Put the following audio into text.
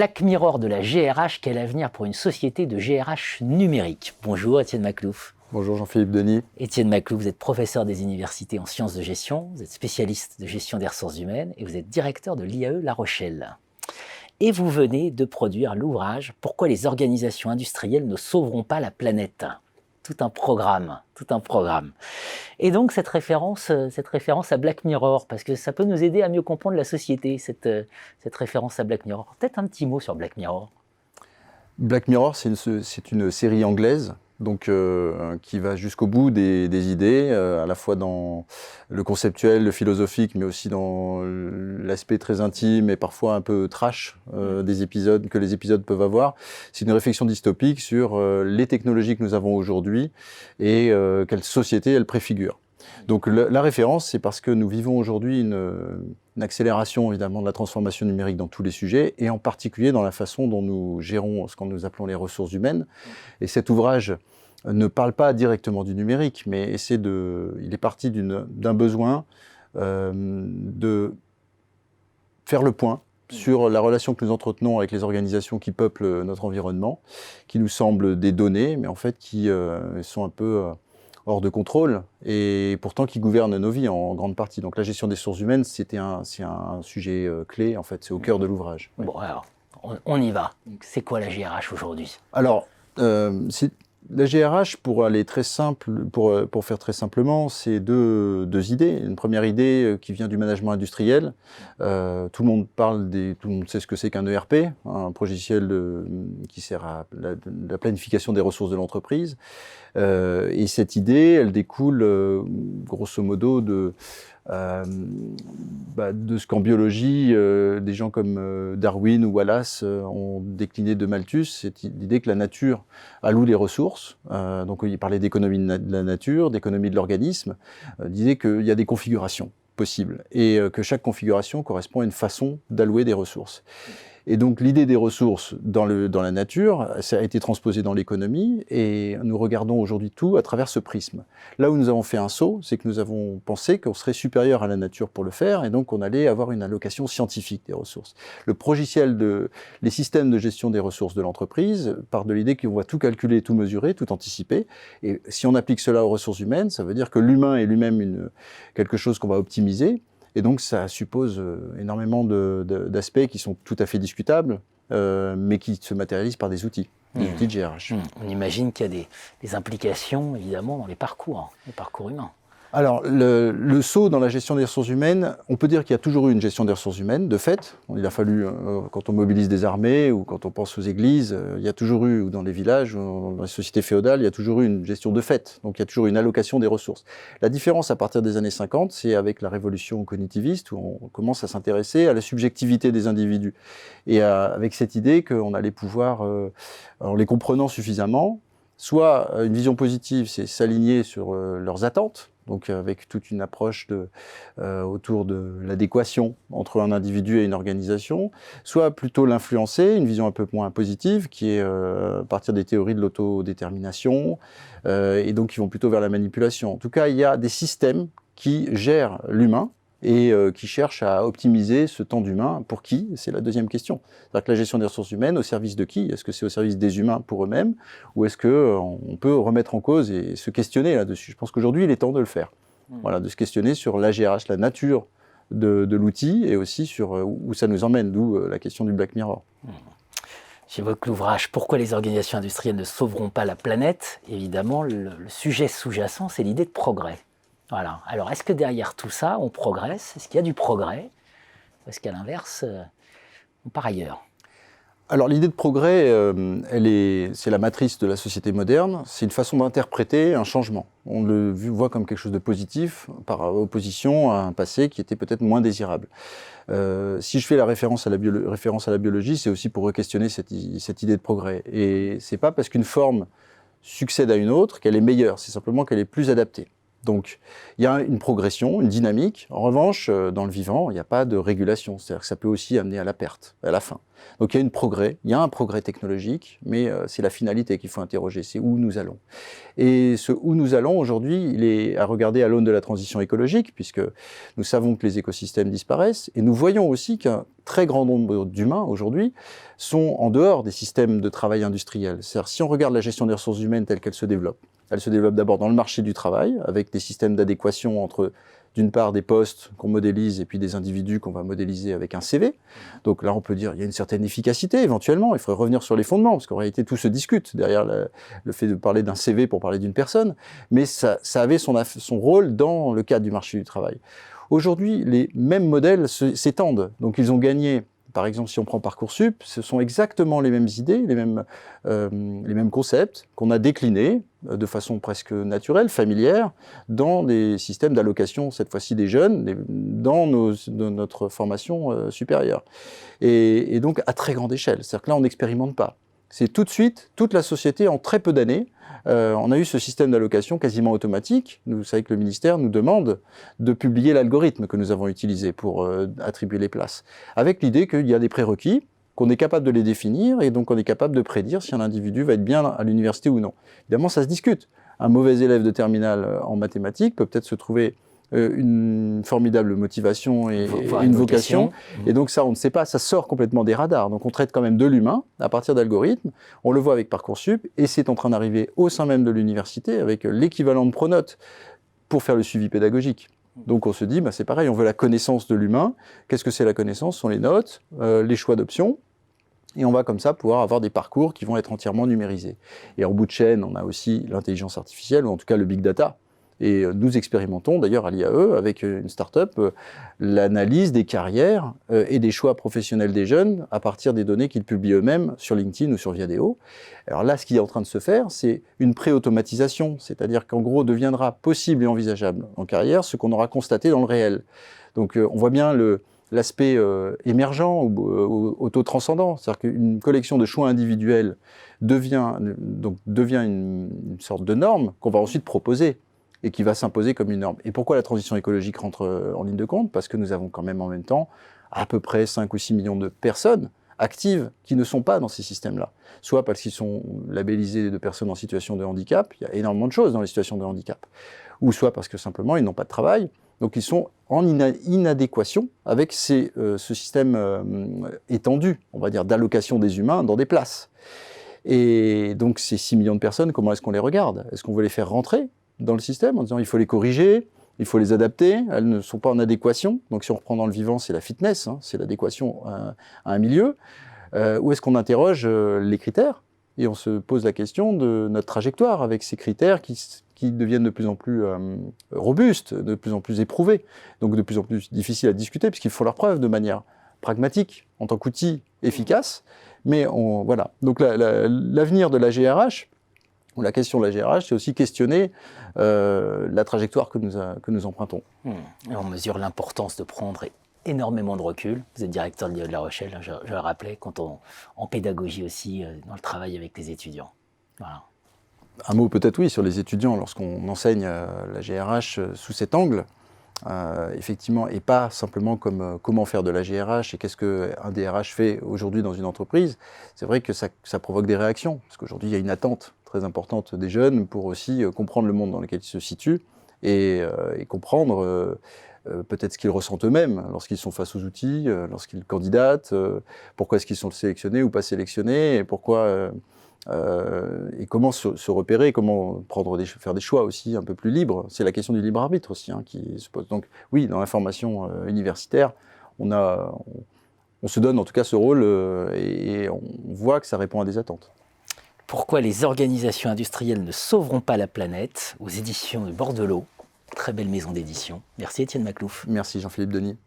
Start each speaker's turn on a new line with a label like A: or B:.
A: Black Mirror de la GRH, quel avenir pour une société de GRH numérique? Bonjour Étienne Maclouf.
B: Bonjour Jean-Philippe Denis.
A: Étienne Maclouf, vous êtes professeur des universités en sciences de gestion, vous êtes spécialiste de gestion des ressources humaines et vous êtes directeur de l'IAE La Rochelle. Et vous venez de produire l'ouvrage « Pourquoi les organisations industrielles ne sauveront pas la planète ?» Tout un programme. Et donc cette référence à Black Mirror, parce que ça peut nous aider à mieux comprendre la société, cette référence à Black Mirror. Peut-être un petit mot sur Black Mirror.
B: Black Mirror, c'est une série anglaise, donc qui va jusqu'au bout des idées, à la fois dans le conceptuel, le philosophique, mais aussi dans l'aspect très intime et parfois un peu trash des épisodes que les épisodes peuvent avoir. C'est une réflexion dystopique sur les technologies que nous avons aujourd'hui et quelle société elles préfigurent. Donc la référence, c'est parce que nous vivons aujourd'hui une accélération évidemment de la transformation numérique dans tous les sujets, et en particulier dans la façon dont nous gérons ce que nous appelons les ressources humaines. Et cet ouvrage ne parle pas directement du numérique, mais il est parti d'un besoin de faire le point sur la relation que nous entretenons avec les organisations qui peuplent notre environnement, qui nous semblent des données, mais en fait qui sont un peu hors de contrôle, et pourtant qui gouvernent nos vies en grande partie. Donc la gestion des ressources humaines, c'est un sujet clé, en fait, c'est au cœur de l'ouvrage.
A: Bon, alors, on y va. C'est quoi la GRH aujourd'hui?
B: Alors, la GRH, pour faire très simplement, c'est deux idées. Une première idée qui vient du management industriel. Tout le monde sait ce que c'est qu'un ERP, un logiciel qui sert à la planification des ressources de l'entreprise. Et cette idée, elle découle grosso modo de ce qu'en biologie, des gens comme Darwin ou Wallace ont décliné de Malthus, c'est l'idée que la nature alloue les ressources. Donc il parlait d'économie de la nature, d'économie de l'organisme, disait qu'il y a des configurations possibles et que chaque configuration correspond à une façon d'allouer des ressources. Et donc l'idée des ressources dans la nature, ça a été transposé dans l'économie, et nous regardons aujourd'hui tout à travers ce prisme. Là où nous avons fait un saut, c'est que nous avons pensé qu'on serait supérieur à la nature pour le faire, et donc on allait avoir une allocation scientifique des ressources. Le logiciel les systèmes de gestion des ressources de l'entreprise part de l'idée qu'on va tout calculer, tout mesurer, tout anticiper, et si on applique cela aux ressources humaines, ça veut dire que l'humain est lui-même quelque chose qu'on va optimiser. Et donc ça suppose énormément d'aspects qui sont tout à fait discutables, mais qui se matérialisent par des outils de GRH.
A: On imagine qu'il y a des implications, évidemment, dans les parcours humains.
B: Alors, le saut dans la gestion des ressources humaines, on peut dire qu'il y a toujours eu une gestion des ressources humaines, de fait. Il a fallu, quand on mobilise des armées ou quand on pense aux églises, il y a toujours eu, ou dans les villages, ou dans les sociétés féodales, il y a toujours eu une gestion de fait. Donc il y a toujours eu une allocation des ressources. La différence à partir des années 50, c'est avec la révolution cognitiviste, où on commence à s'intéresser à la subjectivité des individus. Et avec cette idée qu'on allait pouvoir, en les comprenant suffisamment, soit une vision positive, c'est s'aligner sur leurs attentes, donc avec toute une approche autour de l'adéquation entre un individu et une organisation, soit plutôt l'influencer, une vision un peu moins positive, qui est à partir des théories de l'autodétermination, et donc qui vont plutôt vers la manipulation. En tout cas, il y a des systèmes qui gèrent l'humain, et qui cherchent à optimiser ce temps d'humain. Pour qui? C'est la deuxième question. C'est-à-dire que la gestion des ressources humaines, au service de qui? Est-ce que c'est au service des humains pour eux-mêmes, ou est-ce qu'on peut remettre en cause et se questionner là-dessus? Je pense qu'aujourd'hui, il est temps de le faire. Voilà, de se questionner sur la GRH, la nature de l'outil, et aussi sur où ça nous emmène, d'où la question du Black Mirror.
A: J'évoque l'ouvrage « Pourquoi les organisations industrielles ne sauveront pas la planète ?» Évidemment, le sujet sous-jacent, c'est l'idée de progrès. Voilà. Alors, est-ce que derrière tout ça, on progresse? Est-ce qu'il y a du progrès? Ou est-ce qu'à l'inverse, on part ailleurs?
B: Alors, l'idée de progrès, c'est la matrice de la société moderne. C'est une façon d'interpréter un changement. On le voit comme quelque chose de positif, par opposition à un passé qui était peut-être moins désirable. Si je fais la référence à la biologie, c'est aussi pour re-questionner cette idée de progrès. Et c'est pas parce qu'une forme succède à une autre qu'elle est meilleure, c'est simplement qu'elle est plus adaptée. Donc, il y a une progression, une dynamique. En revanche, dans le vivant, il n'y a pas de régulation. C'est-à-dire que ça peut aussi amener à la perte, à la fin. Donc, il y a un progrès technologique, mais c'est la finalité qu'il faut interroger, c'est où nous allons. Et ce où nous allons aujourd'hui, il est à regarder à l'aune de la transition écologique, puisque nous savons que les écosystèmes disparaissent, et nous voyons aussi qu'un très grand nombre d'humains aujourd'hui sont en dehors des systèmes de travail industriels. C'est-à-dire, si on regarde la gestion des ressources humaines telle qu'elle se développe, elle se développe d'abord dans le marché du travail, avec des systèmes d'adéquation entre, d'une part, des postes qu'on modélise et puis des individus qu'on va modéliser avec un CV. Donc là, on peut dire qu'il y a une certaine efficacité, éventuellement. Il faudrait revenir sur les fondements, parce qu'en réalité, tout se discute derrière le fait de parler d'un CV pour parler d'une personne. Mais ça avait son rôle dans le cadre du marché du travail. Aujourd'hui, les mêmes modèles s'étendent. Donc ils ont gagné. Par exemple, si on prend Parcoursup, ce sont exactement les mêmes idées, les mêmes concepts qu'on a déclinés de façon presque naturelle, familière, dans des systèmes d'allocation, cette fois-ci des jeunes, dans notre formation supérieure. Et donc à très grande échelle. C'est-à-dire que là, on n'expérimente pas. C'est tout de suite, toute la société, en très peu d'années, on a eu ce système d'allocation quasiment automatique. Vous savez que le ministère nous demande de publier l'algorithme que nous avons utilisé pour attribuer les places, avec l'idée qu'il y a des prérequis, qu'on est capable de les définir, et donc on est capable de prédire si un individu va être bien à l'université ou non. Évidemment, ça se discute. Un mauvais élève de terminale en mathématiques peut peut-être se trouver une formidable motivation et une vocation. Et donc ça, on ne sait pas, ça sort complètement des radars. Donc on traite quand même de l'humain à partir d'algorithmes. On le voit avec Parcoursup, et c'est en train d'arriver au sein même de l'université avec l'équivalent de Pronote pour faire le suivi pédagogique. Donc on se dit, c'est pareil, on veut la connaissance de l'humain. Qu'est-ce que c'est la connaissance? Ce sont les notes, les choix d'options. Et on va comme ça pouvoir avoir des parcours qui vont être entièrement numérisés. Et en bout de chaîne, on a aussi l'intelligence artificielle, ou en tout cas le big data. Et nous expérimentons d'ailleurs à l'IAE, avec une start-up, l'analyse des carrières et des choix professionnels des jeunes à partir des données qu'ils publient eux-mêmes sur LinkedIn ou sur Viadeo. Alors là, ce qui est en train de se faire, c'est une pré-automatisation, c'est-à-dire qu'en gros, deviendra possible et envisageable en carrière ce qu'on aura constaté dans le réel. Donc on voit bien l'aspect émergent ou auto-transcendant, c'est-à-dire qu'une collection de choix individuels devient une sorte de norme qu'on va ensuite proposer et qui va s'imposer comme une norme. Et pourquoi la transition écologique rentre en ligne de compte? Parce que nous avons quand même en même temps à peu près 5 ou 6 millions de personnes actives qui ne sont pas dans ces systèmes-là. Soit parce qu'ils sont labellisés de personnes en situation de handicap, il y a énormément de choses dans les situations de handicap, ou soit parce que simplement ils n'ont pas de travail, donc ils sont en inadéquation avec ce système étendu, on va dire, d'allocation des humains dans des places. Et donc ces 6 millions de personnes, comment est-ce qu'on les regarde? Est-ce qu'on veut les faire rentrer dans le système en disant il faut les corriger, il faut les adapter, elles ne sont pas en adéquation. Donc si on reprend dans le vivant, c'est la fitness, c'est l'adéquation à un milieu. Ou est-ce qu'on interroge les critères et on se pose la question de notre trajectoire avec ces critères qui deviennent de plus en plus robustes, de plus en plus éprouvés, donc de plus en plus difficiles à discuter puisqu'ils font leur preuve de manière pragmatique en tant qu'outil efficace. Mais voilà. Donc l'avenir de la GRH, ou la question de la GRH, c'est aussi questionner la trajectoire que nous empruntons.
A: Et on mesure l'importance de prendre énormément de recul. Vous êtes directeur de l'IAE de La Rochelle, je le rappelais, en pédagogie aussi, dans le travail avec les étudiants. Voilà.
B: Un mot peut-être oui sur les étudiants lorsqu'on enseigne la GRH sous cet angle. Effectivement, et pas simplement comme comment faire de la GRH et qu'est-ce qu'un DRH fait aujourd'hui dans une entreprise. C'est vrai que ça provoque des réactions, parce qu'aujourd'hui il y a une attente très importante des jeunes pour aussi comprendre le monde dans lequel ils se situent et comprendre peut-être ce qu'ils ressentent eux-mêmes lorsqu'ils sont face aux outils, lorsqu'ils candidatent, pourquoi est-ce qu'ils sont sélectionnés ou pas sélectionnés, et pourquoi et comment se repérer, comment faire des choix aussi un peu plus libres. C'est la question du libre arbitre aussi qui se pose. Donc oui, dans la formation universitaire, on se donne en tout cas ce rôle et on voit que ça répond à des attentes.
A: Pourquoi les organisations industrielles ne sauveront pas la planète, aux éditions de Bordelot. Très belle maison d'édition. Merci Étienne Maclouf.
B: Merci Jean-Philippe Denis.